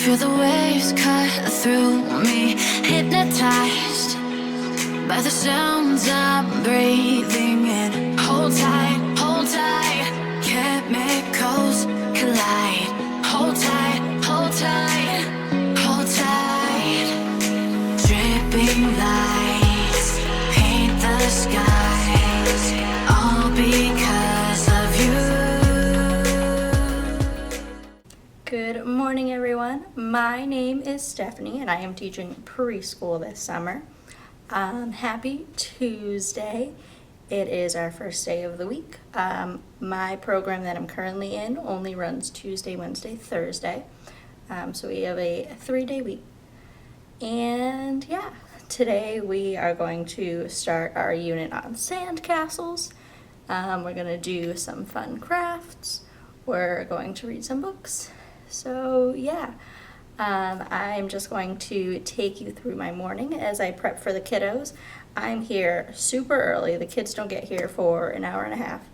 Feel the waves cut through me, hypnotized by the sounds I'm breathing in. Hold tight, chemicals collide. Hold tight, hold tight, hold tight. Dripping lights paint the skies, all because of you. Good morning, everyone. My name is Stephanie, and I am teaching preschool this summer. Happy Tuesday. It is our first day of the week. My program that I'm currently in only runs Tuesday, Wednesday, Thursday. So we have a 3-day week. And yeah, today we are going to start our unit on sandcastles. We're going to do some fun crafts. We're going to read some books. So yeah, I'm just going to take you through my morning as I prep for the kiddos. I'm here super early. The kids don't get here for an hour and a half,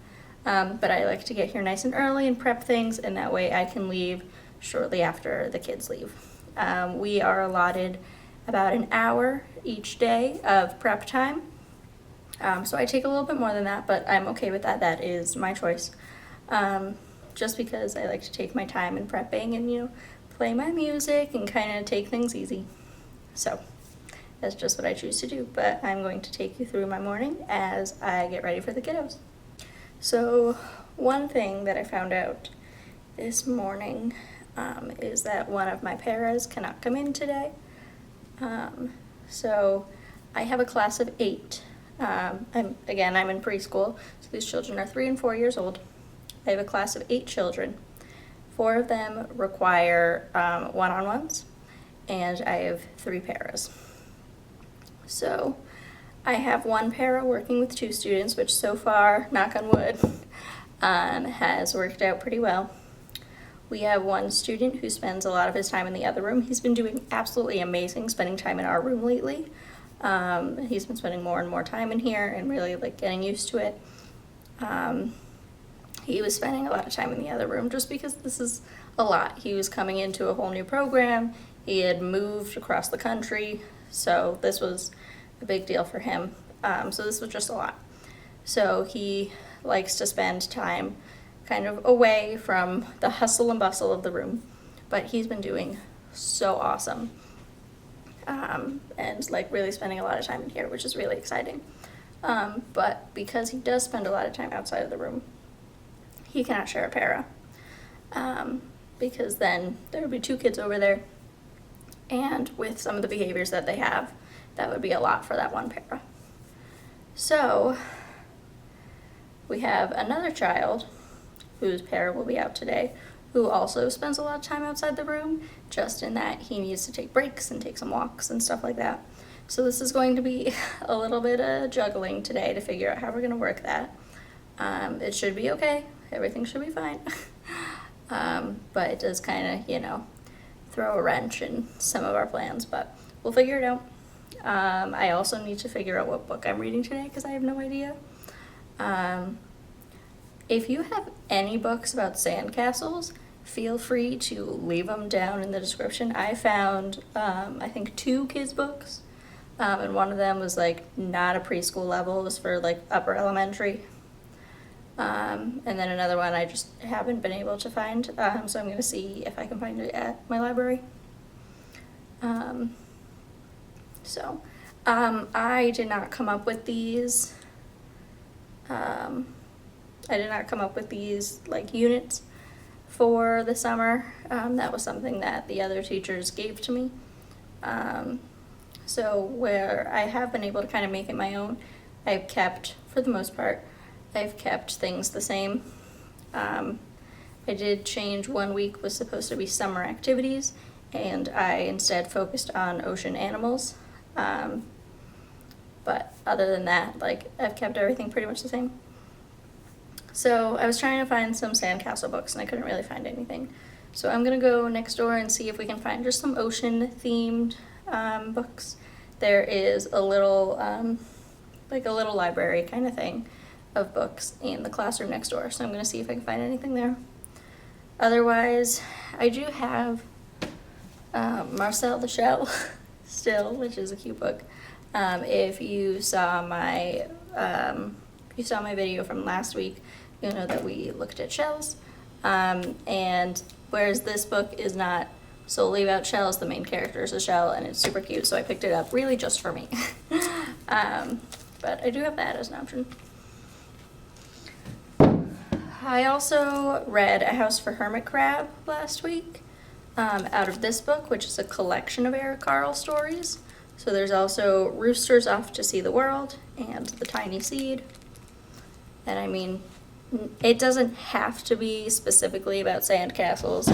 but I like to get here nice and early and prep things, and that way I can leave shortly after the kids leave. We are allotted about an hour each day of prep time, so I take a little bit more than that, but I'm okay with that. That is my choice, just because I like to take my time in prepping and, play my music and kind of take things easy. So that's just what I choose to do, but I'm going to take you through my morning as I get ready for the kiddos. So one thing that I found out this morning is that one of my paras cannot come in today. So I have a class of 8. I'm in preschool, so these children are 3 and 4 years old. I have a class of 8 children. 4 of them require one-on-ones, and I have 3 paras. So I have one para working with 2 students, which so far, knock on wood, has worked out pretty well. We have one student who spends a lot of his time in the other room. He's been doing absolutely amazing spending time in our room lately. He's been spending more and more time in here and really getting used to it. He was spending a lot of time in the other room just because this is a lot. He was coming into a whole new program. He had moved across the country, so this was a big deal for him. So this was just a lot. So he likes to spend time kind of away from the hustle and bustle of the room, but he's been doing so awesome. And really spending a lot of time in here, which is really exciting. But because he does spend a lot of time outside of the room, he cannot share a para, because then there would be 2 kids over there, and with some of the behaviors that they have, that would be a lot for that one para. So we have another child whose para will be out today, who also spends a lot of time outside the room, just in that he needs to take breaks and take some walks and stuff like that. So this is going to be a little bit of juggling today to figure out how we're going to work that. It should be okay. Everything should be fine. But it does kind of, throw a wrench in some of our plans, but we'll figure it out. I also need to figure out what book I'm reading today because I have no idea. If you have any books about sandcastles, feel free to leave them down in the description. I found, I think 2 kids' books, and one of them was not a preschool level, it was for upper elementary. And then another one I just haven't been able to find, so I'm going to see if I can find it at my library. I did not come up with these, units for the summer. That was something that the other teachers gave to me. So where I have been able to kind of make it my own, I've kept, for the most part, I've kept things the same. I did change. One week was supposed to be summer activities, and I instead focused on ocean animals. But other than that, I've kept everything pretty much the same. So I was trying to find some sandcastle books, and I couldn't really find anything. So I'm gonna go next door and see if we can find just some ocean-themed books. There is a little, a little library kind of thing of books in the classroom next door, so I'm going to see if I can find anything there. Otherwise, I do have Marcel the Shell, still, which is a cute book. If you saw my video from last week, you'll know that we looked at shells. And whereas this book is not solely about shells, the main character is a shell, and it's super cute, so I picked it up really just for me. But I do have that as an option. I also read A House for Hermit Crab last week, out of this book, which is a collection of Eric Carle stories. So there's also Roosters Off to See the World and The Tiny Seed. And I mean, it doesn't have to be specifically about sandcastles.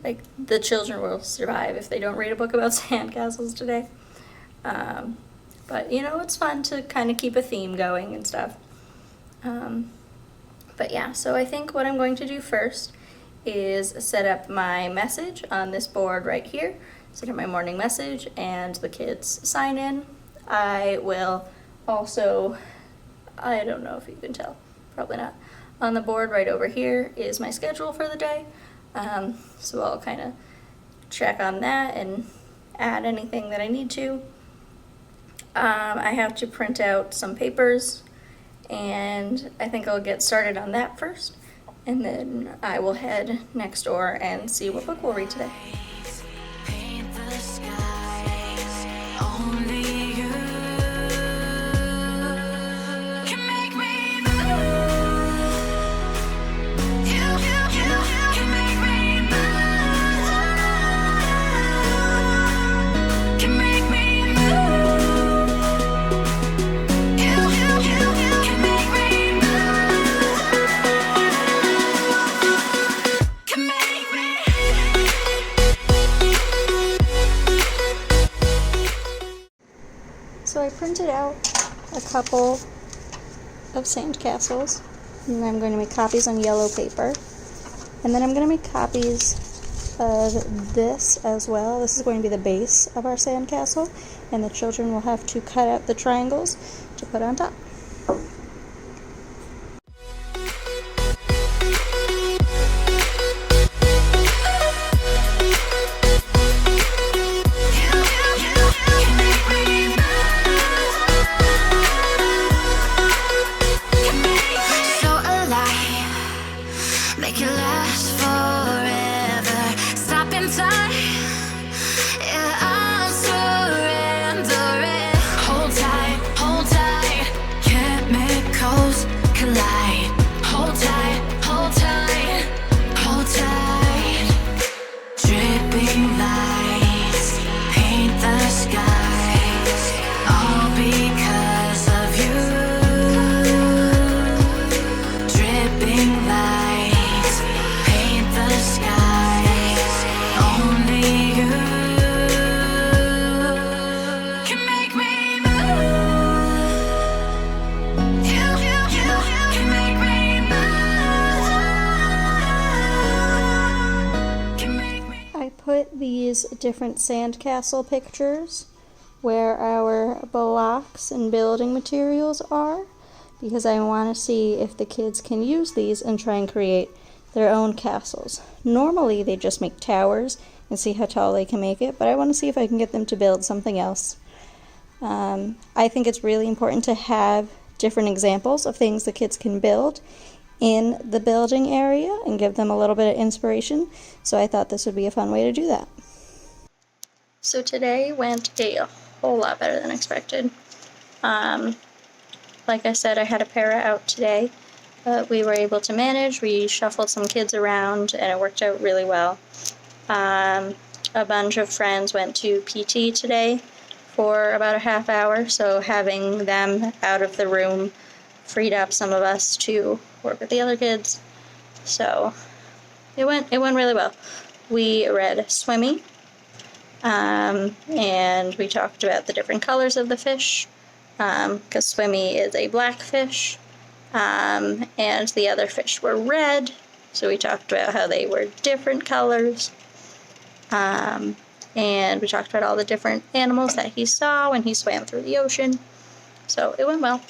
Like, the children will survive if they don't read a book about sandcastles today. But, you know, it's fun to kind of keep a theme going and stuff. But yeah, so I think what I'm going to do first is set up my message on this board right here. Set up my morning message and the kids sign in. I will also, I don't know if you can tell, probably not. On the board right over here is my schedule for the day. So I'll kind of check on that and add anything that I need to. I have to print out some papers, and I think I'll get started on that first, and then I will head next door and see what book we'll read today. Paint the skies, only you can make me move. You can make me move. Can make me move. You can make me move. Can make me. So I printed out a couple of sandcastles, and I'm going to make copies on yellow paper. And then I'm going to make copies of this as well. This is going to be the base of our sandcastle, and the children will have to cut out the triangles to put on top. So alive, make it last forever. Stop in time, yeah, I'm surrendering. Hold tight, chemicals collide. Hold tight, hold tight, hold tight. Dripping lights paint the skies, all because of you. Dripping lights paint the skies, only you can make me move. You can make me move. Can make me. I put these different sandcastle pictures where our blocks and building materials are, because I want to see if the kids can use these and try and create their own castles. Normally they just make towers and see how tall they can make it, but I want to see if I can get them to build something else. I think it's really important to have different examples of things the kids can build in the building area and give them a little bit of inspiration, so I thought this would be a fun way to do that. So today went a whole lot better than expected. Like I said, I had a para out today, but we were able to manage. We shuffled some kids around, and it worked out really well. A bunch of friends went to PT today for about a half hour, so having them out of the room freed up some of us to work with the other kids. So it went really well. We read Swimmy, and we talked about the different colors of the fish, because Swimmy is a black fish, and the other fish were red, so we talked about how they were different colors, and we talked about all the different animals that he saw when he swam through the ocean, so it went well.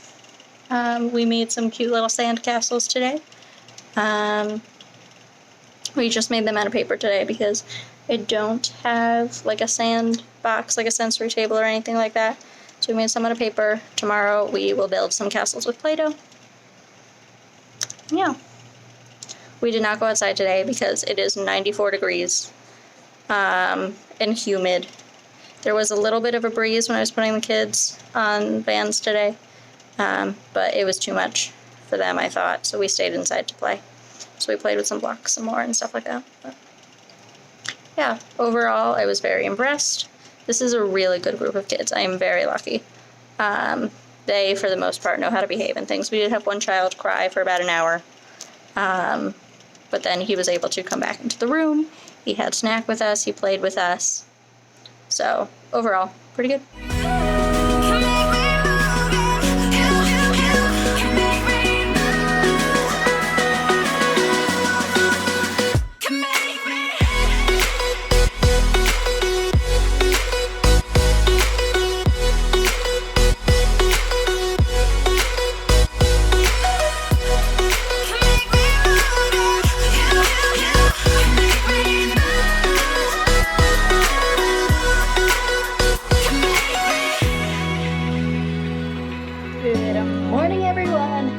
We made some cute little sand castles today. We just made them out of paper today because I don't have like a sandbox, like a sensory table or anything like that. So we made some out of paper. Tomorrow we will build some castles with Play-Doh. Yeah. We did not go outside today because it is 94 degrees and humid. There was a little bit of a breeze when I was putting the kids on vans today, but it was too much for them, I thought, so we stayed inside to play. So we played with some blocks some more and stuff like that. But yeah, overall, I was very impressed. This is a really good group of kids. I am very lucky. They, for the most part, know how to behave and things. We did have one child cry for about an hour, but then he was able to come back into the room. He had snack with us. He played with us. So overall, pretty good.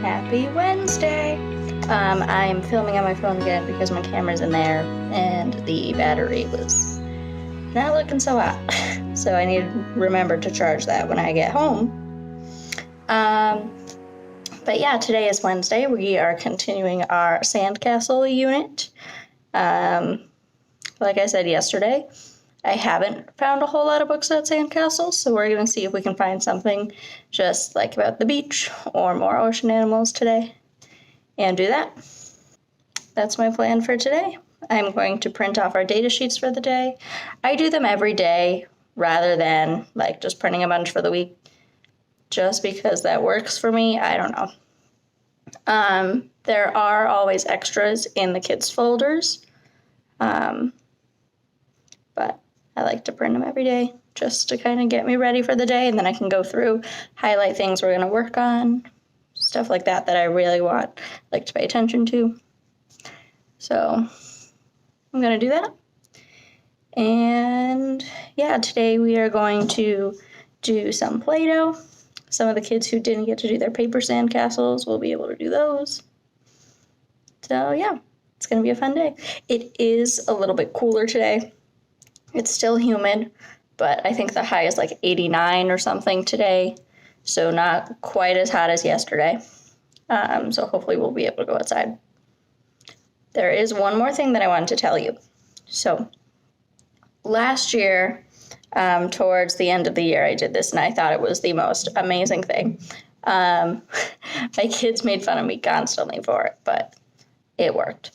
Happy Wednesday! I'm filming on my phone again because my camera's in there and the battery was not looking so hot. So I need to remember to charge that when I get home. But yeah, today is Wednesday. We are continuing our sandcastle unit. Like I said yesterday, I haven't found a whole lot of books about sandcastles, so we're going to see if we can find something just like about the beach or more ocean animals today and do that. That's my plan for today. I'm going to print off our data sheets for the day. I do them every day rather than like just printing a bunch for the week just because that works for me. I don't know. There are always extras in the kids' folders, but I like to print them every day just to kind of get me ready for the day, and then I can go through, highlight things we're going to work on, stuff like that I really like to pay attention to. So I'm going to do that. And yeah, today we are going to do some Play-Doh. Some of the kids who didn't get to do their paper sandcastles will be able to do those. So yeah, it's going to be a fun day. It is a little bit cooler today. It's still humid, but I think the high is like 89 or something today, so not quite as hot as yesterday. So hopefully we'll be able to go outside. There is one more thing that I wanted to tell you. So last year, towards the end of the year, I did this, and I thought it was the most amazing thing. My kids made fun of me constantly for it, but it worked.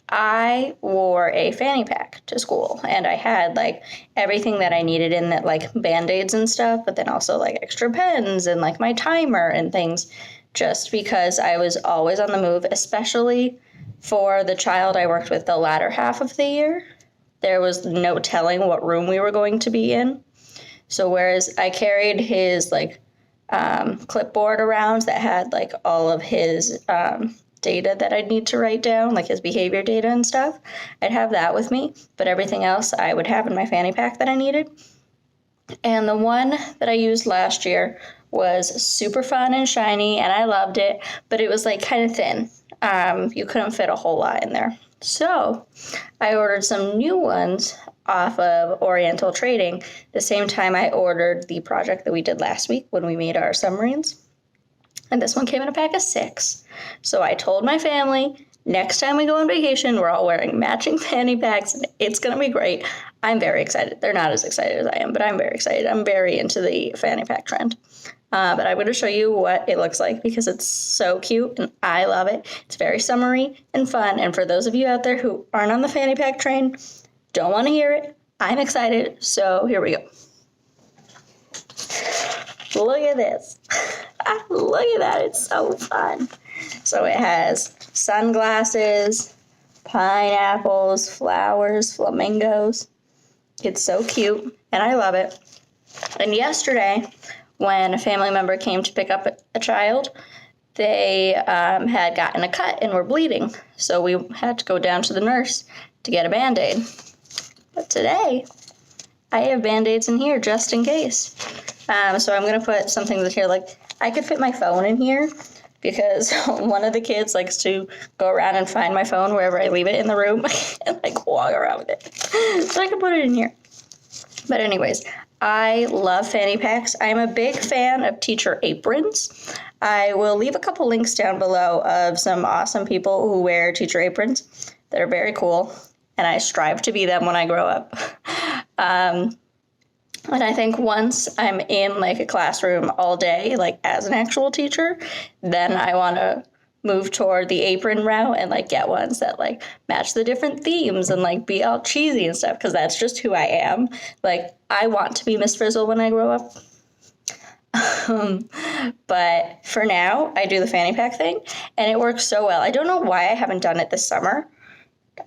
I wore a fanny pack to school, and I had like everything that I needed in that, like Band-Aids and stuff, but then also like extra pens and like my timer and things, just because I was always on the move, especially for the child I worked with the latter half of the year. There was no telling what room we were going to be in. So whereas I carried his like clipboard around that had like all of his data that I'd need to write down, like his behavior data and stuff, I'd have that with me, but everything else I would have in my fanny pack that I needed. And the one that I used last year was super fun and shiny, and I loved it, but it was like kind of thin. You couldn't fit a whole lot in there. So I ordered some new ones off of Oriental Trading the same time I ordered the project that we did last week when we made our submarines. And this one came in a pack of 6. So I told my family, next time we go on vacation, we're all wearing matching fanny packs, and it's going to be great. I'm very excited. They're not as excited as I am, but I'm very excited. I'm very into the fanny pack trend. But I'm going to show you what it looks like because it's so cute, and I love it. It's very summery and fun, and for those of you out there who aren't on the fanny pack train, don't want to hear it, I'm excited, so here we go. Look at this. Look at that. It's so fun. So it has sunglasses, pineapples, flowers, flamingos. It's so cute, and I love it. And yesterday, when a family member came to pick up a child, they had gotten a cut and were bleeding. So we had to go down to the nurse to get a Band-Aid. But today, I have Band-Aids in here just in case. So I'm going to put something that's here. Like, I could fit my phone in here because one of the kids likes to go around and find my phone wherever I leave it in the room and like walk around with it. So I can put it in here. But anyways, I love fanny packs. I'm a big fan of teacher aprons. I will leave a couple links down below of some awesome people who wear teacher aprons that are very cool, and I strive to be them when I grow up. And I think once I'm in like a classroom all day, like as an actual teacher, then I want to move toward the apron route and like get ones that like match the different themes and like be all cheesy and stuff, because that's just who I am. Like, I want to be Miss Frizzle when I grow up. But for now, I do the fanny pack thing, and it works so well. I don't know why I haven't done it this summer.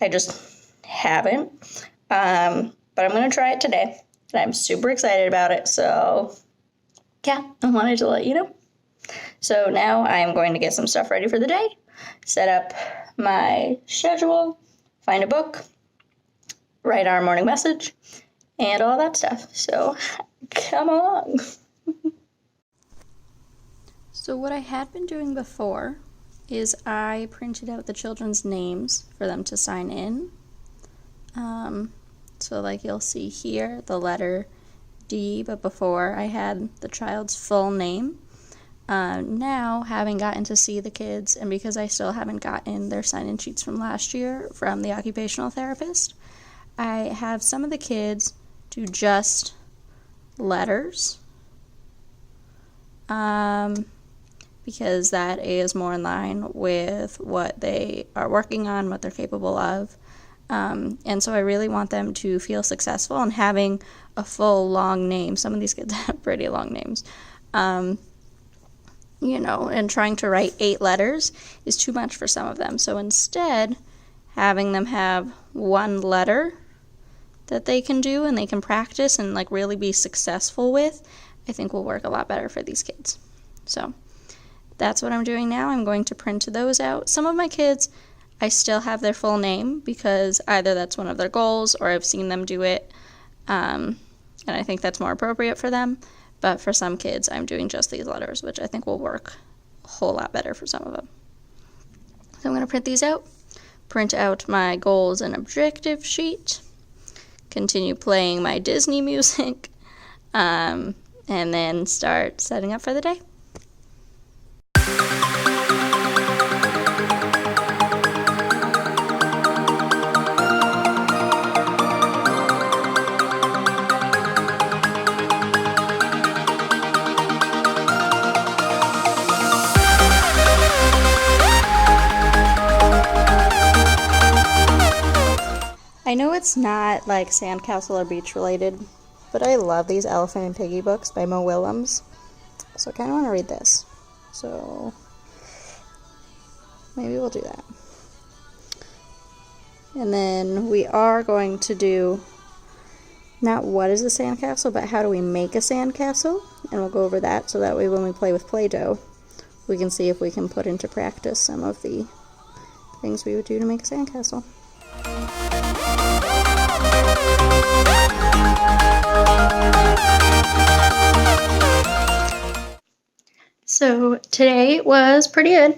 I just haven't. But I'm going to try it today, and I'm super excited about it. So, yeah, I wanted to let you know. So now I'm going to get some stuff ready for the day, set up my schedule, find a book, write our morning message, and all that stuff. So come along. So what I had been doing before is I printed out the children's names for them to sign in. So like you'll see here the letter D, but before I had the child's full name. Now, having gotten to see the kids, and because I still haven't gotten their sign-in sheets from last year from the occupational therapist, I have some of the kids do just letters, because that is more in line with what they are working on, what they're capable of. And so I really want them to feel successful and having a full long name. Some of these kids have pretty long names. And trying to write 8 letters is too much for some of them. So instead, having them have one letter that they can do and they can practice and like really be successful with, I think will work a lot better for these kids. So that's what I'm doing now. I'm going to print those out. Some of my kids, I still have their full name because either that's one of their goals or I've seen them do it, and I think that's more appropriate for them. But for some kids, I'm doing just these letters, which I think will work a whole lot better for some of them. So I'm going to print these out, print out my goals and objective sheet, continue playing my Disney music, and then start setting up for the day. I know it's not like sandcastle or beach related, but I love these Elephant and Piggy books by Mo Willems, so I kind of want to read this. So maybe we'll do that. And then we are going to do not what is a sandcastle, but how do we make a sandcastle, and we'll go over that so that way when we play with Play-Doh, we can see if we can put into practice some of the things we would do to make a sandcastle. So today was pretty good.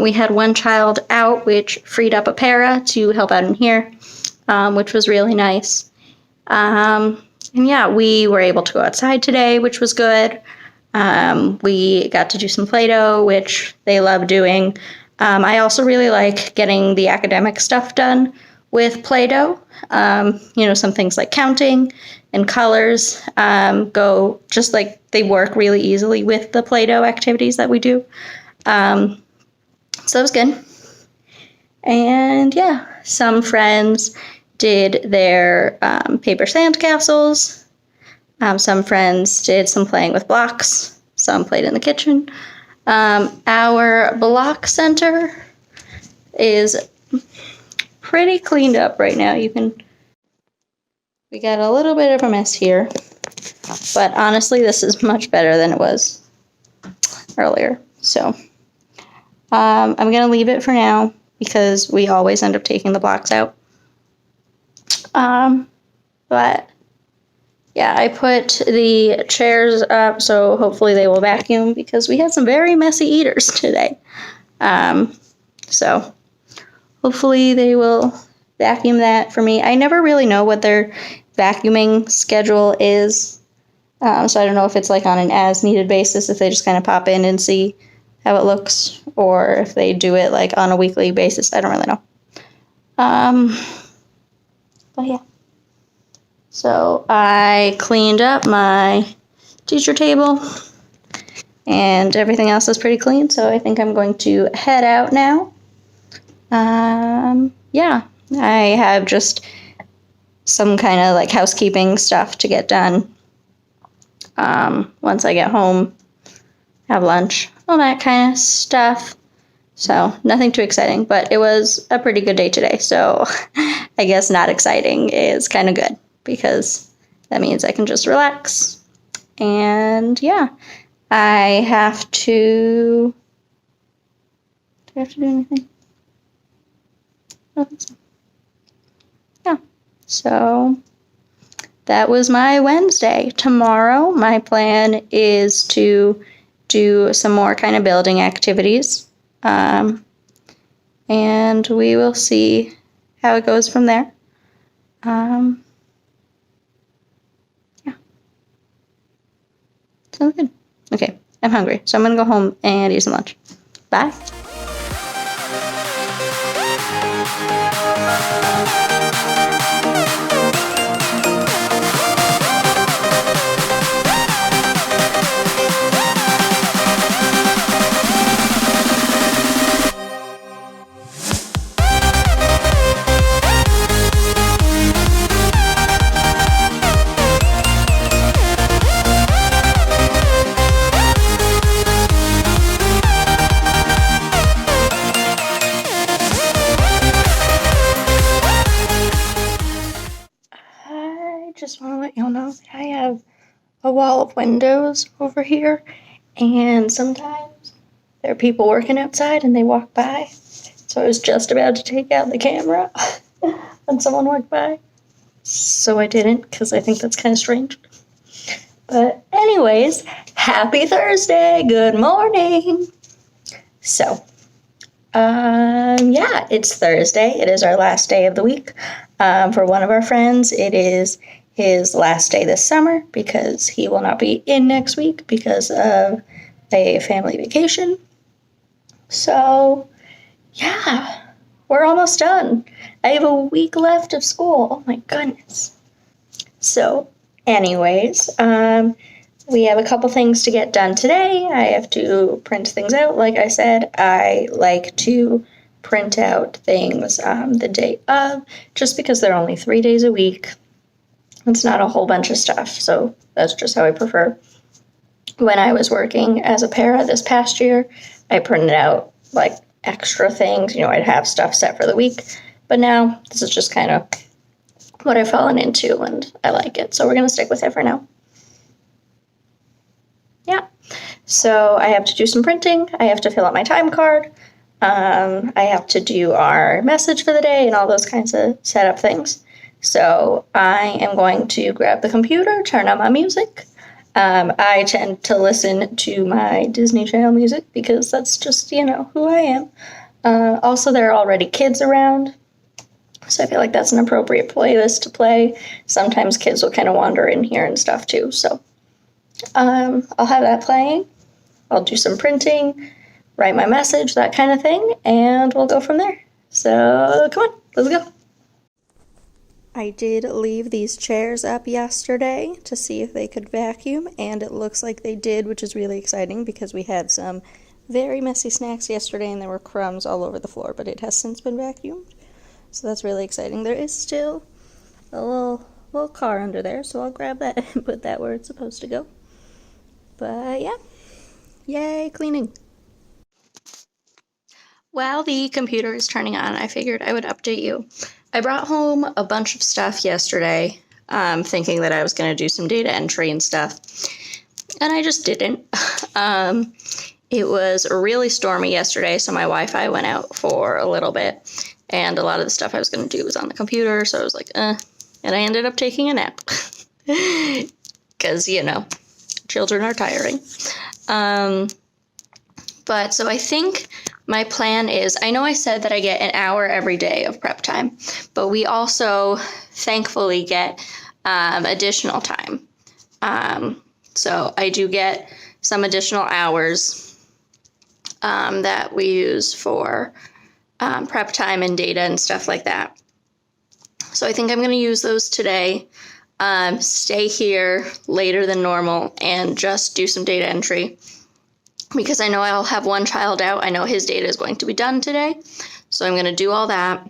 We had one child out, which freed up a para to help out in here, which was really nice. And yeah, we were able to go outside today, which was good. We got to do some Play-Doh, which they love doing. I also really like getting the academic stuff done with Play-Doh. Some things like counting and colors go just like they work really easily with the Play-Doh activities that we do. So that was good. And yeah, some friends did their paper sandcastles. Some friends did some playing with blocks. Some played in the kitchen. Our block center is pretty cleaned up right now. We got a little bit of a mess here, but honestly, this is much better than it was earlier. So I'm going to leave it for now because we always end up taking the blocks out. But yeah, I put the chairs up, so hopefully they will vacuum because we had some very messy eaters today. So hopefully they will vacuum that for me. I never really know what their vacuuming schedule is. So I don't know if it's like on an as-needed basis, if they just kind of pop in and see how it looks, or if they do it like on a weekly basis. I don't really know. But yeah. So I cleaned up my teacher table, and everything else is pretty clean, so I think I'm going to head out now. Yeah, I have just some kind of like housekeeping stuff to get done. Once I get home, have lunch, all that kind of stuff. So nothing too exciting, but it was a pretty good day today. So I guess not exciting is kind of good because that means I can just relax. And yeah, I have to. Do I have to do anything? I don't think so. Yeah. So that was my Wednesday. Tomorrow, my plan is to do some more kind of building activities. And we will see how it goes from there. Yeah. Sounds good. Okay, I'm hungry, so I'm gonna go home and eat some lunch. Bye. Just want to let y'all know that I have a wall of windows over here, and sometimes there are people working outside and they walk by. So I was just about to take out the camera when someone walked by. So I didn't because I think that's kind of strange. But anyways, happy Thursday. Good morning. So, yeah, it's Thursday. It is our last day of the week. For one of our friends, it is his last day this summer because he will not be in next week because of a family vacation. So, yeah, we're almost done. I have a week left of school. Oh my goodness. So, anyways, we have a couple things to get done today. I have to print things out. Like I said, I like to print out things the day of, just because they're only 3 days a week. It's not a whole bunch of stuff, so that's just how I prefer. When I was working as a para this past year, I printed out like extra things. I'd have stuff set for the week, but now this is just kind of what I've fallen into, and I like it, so we're going to stick with it for now. Yeah, so I have to do some printing. I have to fill out my time card. I have to do our message for the day and all those kinds of setup things. So I am going to grab the computer, turn on my music. I tend to listen to my Disney Channel music because that's just, who I am. Also, there are already kids around, so I feel like that's an appropriate playlist to play. Sometimes kids will kind of wander in here and stuff too, so I'll have that playing. I'll do some printing, write my message, that kind of thing, and we'll go from there. So come on, let's go. I did leave these chairs up yesterday to see if they could vacuum, and it looks like they did, which is really exciting because we had some very messy snacks yesterday and there were crumbs all over the floor, but it has since been vacuumed, so that's really exciting. There is still a little car under there, so I'll grab that and put that where it's supposed to go. But yeah, yay, cleaning. While the computer is turning on, I figured I would update you. I brought home a bunch of stuff yesterday, thinking that I was going to do some data entry and stuff, and I just didn't. It was really stormy yesterday, so my Wi-Fi went out for a little bit, and a lot of the stuff I was going to do was on the computer, so I was like, I and I ended up taking a nap. Because, children are tiring. But so I think my plan is, I know I said that I get an hour every day of prep time, but we also thankfully get additional time. So I do get some additional hours that we use for prep time and data and stuff like that. So I think I'm going to use those today, stay here later than normal, and just do some data entry. Because I know I'll have one child out. I know his data is going to be done today. So I'm going to do all that.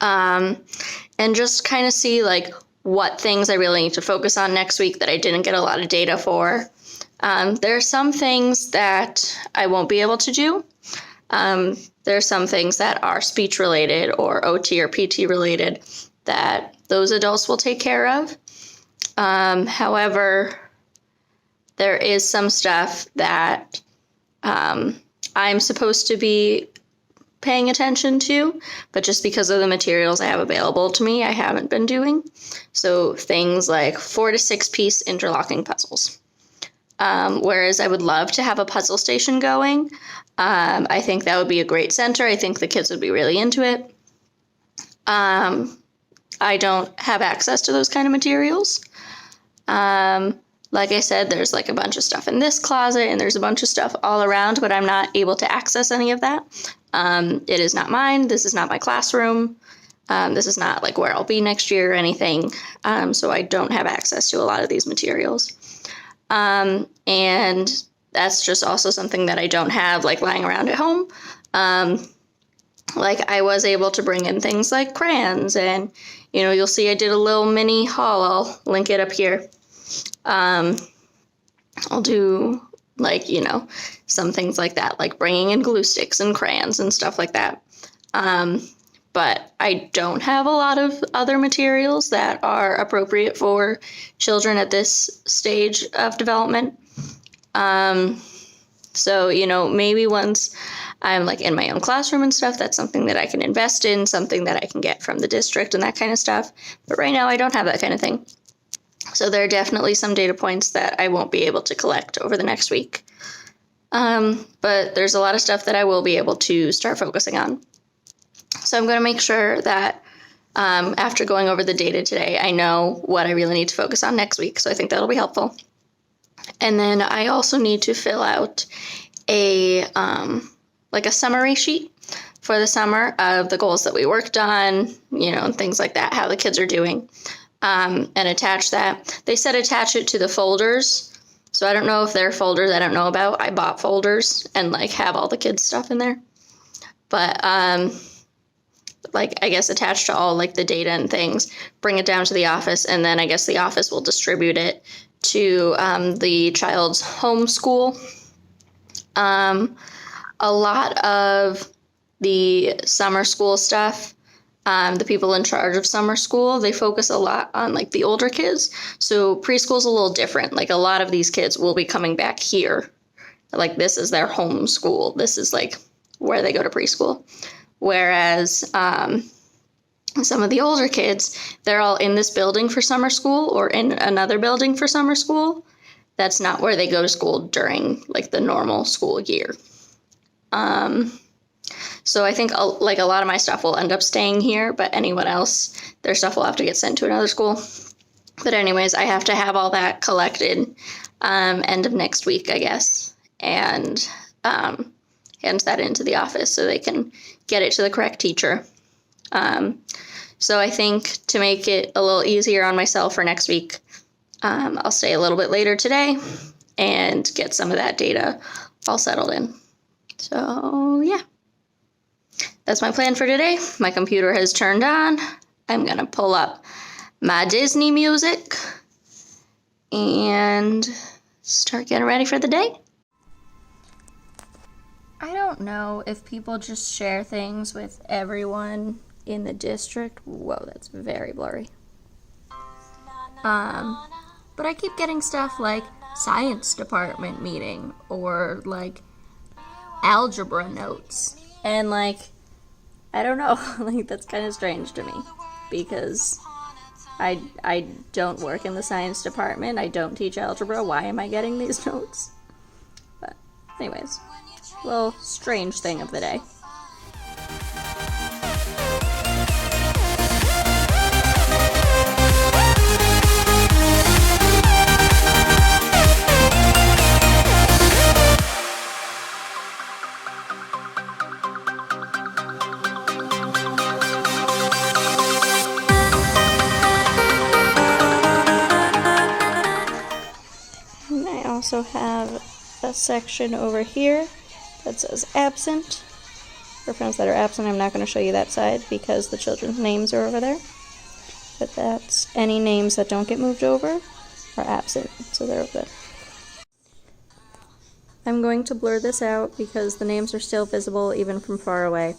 And just kind of see like what things I really need to focus on next week that I didn't get a lot of data for. There are some things that I won't be able to do. There are some things that are speech related or OT or PT related that those adults will take care of. However, there is some stuff that I'm supposed to be paying attention to, but just because of the materials I have available to me, I haven't been doing. So things like 4 to 6 piece interlocking puzzles. Whereas I would love to have a puzzle station going. I think that would be a great center. I think the kids would be really into it. I don't have access to those kind of materials. Like I said, there's like a bunch of stuff in this closet and there's a bunch of stuff all around, but I'm not able to access any of that. It is not mine. This is not my classroom. This is not like where I'll be next year or anything. So I don't have access to a lot of these materials. And that's just also something that I don't have like lying around at home. Like I was able to bring in things like crayons and, you'll see I did a little mini haul. I'll link it up here. I'll do like, some things like that, like bringing in glue sticks and crayons and stuff like that. But I don't have a lot of other materials that are appropriate for children at this stage of development. So, maybe once I'm like in my own classroom and stuff, that's something that I can invest in, something that I can get from the district and that kind of stuff. But right now I don't have that kind of thing. So there are definitely some data points that I won't be able to collect over the next week. But there's a lot of stuff that I will be able to start focusing on. So I'm going to make sure that after going over the data today, I know what I really need to focus on next week. So I think that'll be helpful. And then I also need to fill out a summary sheet for the summer of the goals that we worked on, and things like that, how the kids are doing. And attach that. They said attach it to the folders. So I don't know if they're folders I don't know about. I bought folders and like have all the kids' stuff in there. But I guess attach to all like the data and things, bring it down to the office, and then I guess the office will distribute it to the child's home school. A lot of the summer school stuff, the people in charge of summer school, they focus a lot on like the older kids. So preschool's a little different. Like a lot of these kids will be coming back here. Like this is their home school. This is like where they go to preschool. Whereas some of the older kids, they're all in this building for summer school or in another building for summer school. That's not where they go to school during like the normal school year. So I think like a lot of my stuff will end up staying here, but anyone else, their stuff will have to get sent to another school. But anyways, I have to have all that collected end of next week, I guess, and hand that into the office so they can get it to the correct teacher. So I think to make it a little easier on myself for next week, I'll stay a little bit later today and get some of that data all settled in. So yeah, that's my plan for today. My computer has turned on. I'm going to pull up my Disney music and start getting ready for the day. I don't know if people just share things with everyone in the district. Whoa, that's very blurry. But I keep getting stuff like science department meeting or like algebra notes. And like, I don't know, like that's kind of strange to me because I don't work in the science department. I don't teach algebra. Why am I getting these notes? But anyways, little strange thing of the day. Also have a section over here that says absent. For friends that are absent, I'm not going to show you that side because the children's names are over there. But that's any names that don't get moved over are absent, so they're over there. I'm going to blur this out because the names are still visible even from far away.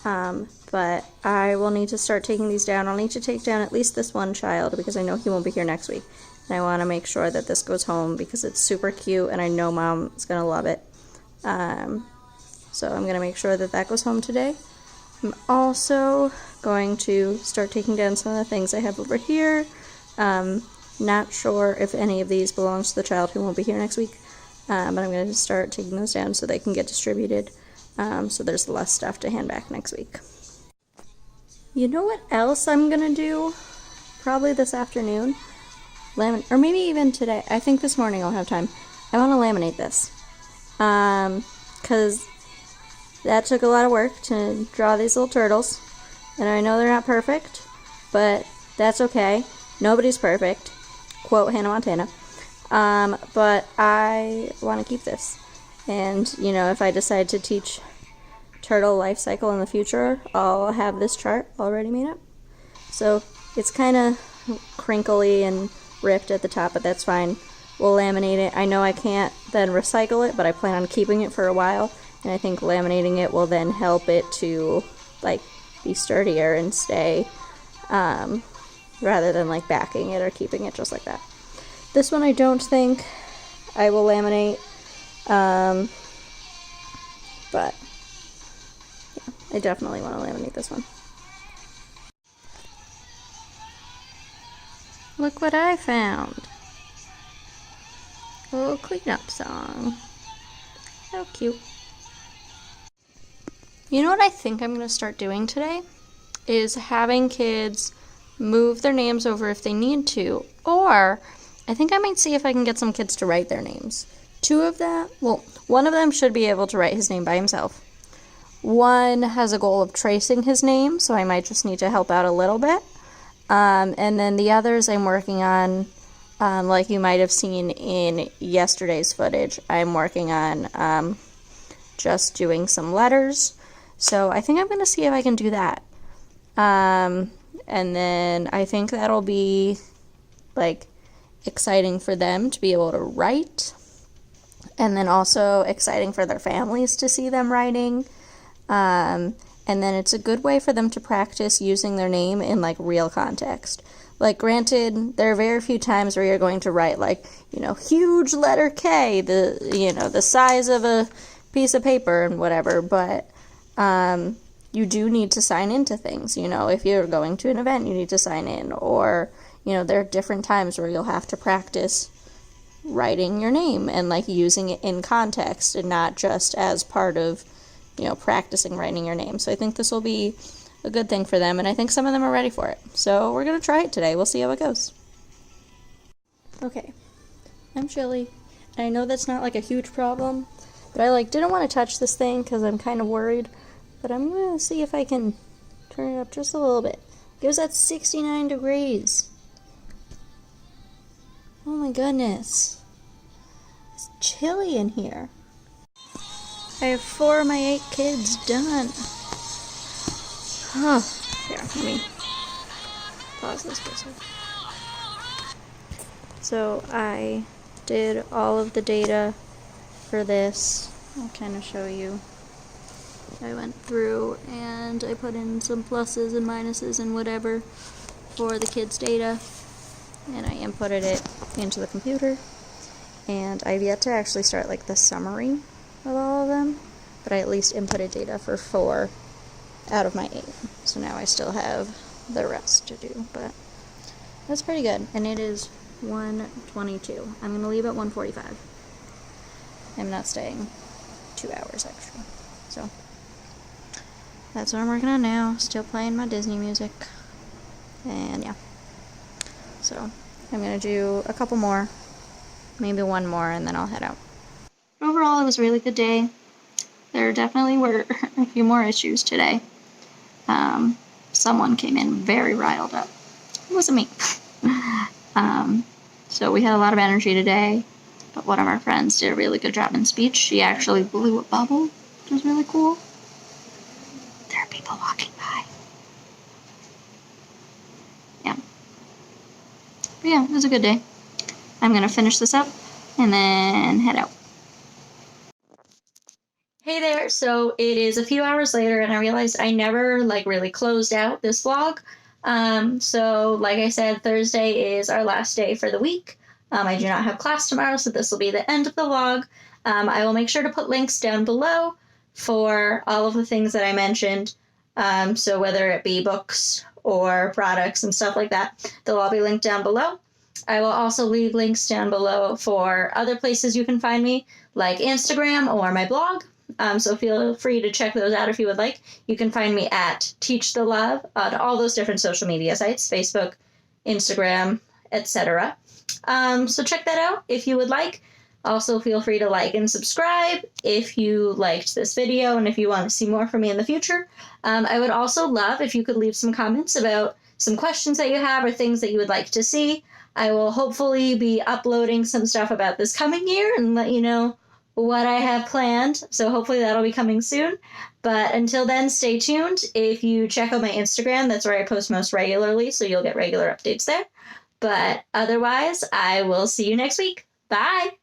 But I will need to start taking these down. I'll need to take down at least this one child because I know he won't be here next week. And I want to make sure that this goes home because it's super cute and I know Mom is going to love it. So I'm going to make sure that that goes home today. I'm also going to start taking down some of the things I have over here. Not sure if any of these belongs to the child who won't be here next week. But I'm going to start taking those down so they can get distributed. So there's less stuff to hand back next week. You know what else I'm going to do? Probably this afternoon. Or maybe even today. I think this morning I'll have time. I want to laminate this. Because that took a lot of work to draw these little turtles. And I know they're not perfect, but that's okay. Nobody's perfect. Quote Hannah Montana. But I want to keep this. And, you know, if I decide to teach turtle life cycle in the future, I'll have this chart already made up. So it's kind of crinkly and ripped at the top, but that's fine. We'll laminate it. I know I can't then recycle it, but I plan on keeping it for a while, and I think laminating it will then help it to like be sturdier and stay rather than like backing it or keeping it just like that. This one I don't think I will laminate, but yeah, I definitely want to laminate this one. Look what I found. A little cleanup song. How cute. You know what I think I'm going to start doing today? Is having kids move their names over if they need to. Or I think I might see if I can get some kids to write their names. One of them should be able to write his name by himself. One has a goal of tracing his name, so I might just need to help out a little bit. And then the others I'm working on, like you might have seen in yesterday's footage, I'm working on just doing some letters. So I think I'm going to see if I can do that. And then I think that'll be like exciting for them to be able to write. And then also exciting for their families to see them writing. And then it's a good way for them to practice using their name in, like, real context. Like, granted, there are very few times where you're going to write, like, you know, huge letter K, the size of a piece of paper and whatever, but you do need to sign into things, you know. If you're going to an event, you need to sign in. Or, you know, there are different times where you'll have to practice writing your name and, like, using it in context and not just as part of, you know, practicing writing your name. So I think this will be a good thing for them, and I think some of them are ready for it. So we're going to try it today. We'll see how it goes. Okay, I'm chilly. And I know that's not like a huge problem, but I didn't want to touch this thing because I'm kind of worried. But I'm going to see if I can turn it up just a little bit. It was at 69 degrees. Oh my goodness. It's chilly in here. I have 4 of my 8 kids done. Oh, here, let me pause this for a second. So I did all of the data for this. I'll kind of show you. I went through and I put in some pluses and minuses and whatever for the kids' data. And I inputted it into the computer. And I've yet to actually start like the summary of all of them, but I at least inputted data for 4 out of my 8. So now I still have the rest to do, but That's pretty good. And it is 1:22. I'm going to leave at 1:45. I'm not staying 2 hours extra. So that's what I'm working on now. Still playing my Disney music. And yeah. So I'm going to do a couple more. Maybe one more, and then I'll head out. Overall, it was a really good day. There definitely were a few more issues today. Someone came in very riled up. It wasn't me. So we had a lot of energy today, but one of our friends did a really good job in speech. She actually blew a bubble, which was really cool. There are people walking by. Yeah. But yeah, it was a good day. I'm going to finish this up and then head out. Hey there, so it is a few hours later and I realized I never really closed out this vlog. So like I said, Thursday is our last day for the week. I do not have class tomorrow, so this will be the end of the vlog. I will make sure to put links down below for all of the things that I mentioned. So whether it be books or products and stuff like that, they'll all be linked down below. I will also leave links down below for other places you can find me, like Instagram or my blog. So feel free to check those out if you would like. You can find me at Teach the Love on all those different social media sites, Facebook, Instagram, etc. So check that out if you would like. Also feel free to like and subscribe if you liked this video and if you want to see more from me in the future. I would also love if you could leave some comments about some questions that you have or things that you would like to see. I will hopefully be uploading some stuff about this coming year and let you know what I have planned, so hopefully that'll be coming soon. But until then, stay tuned. If you check out my Instagram, that's where I post most regularly, so you'll get regular updates there. But otherwise, I will see you next week. Bye!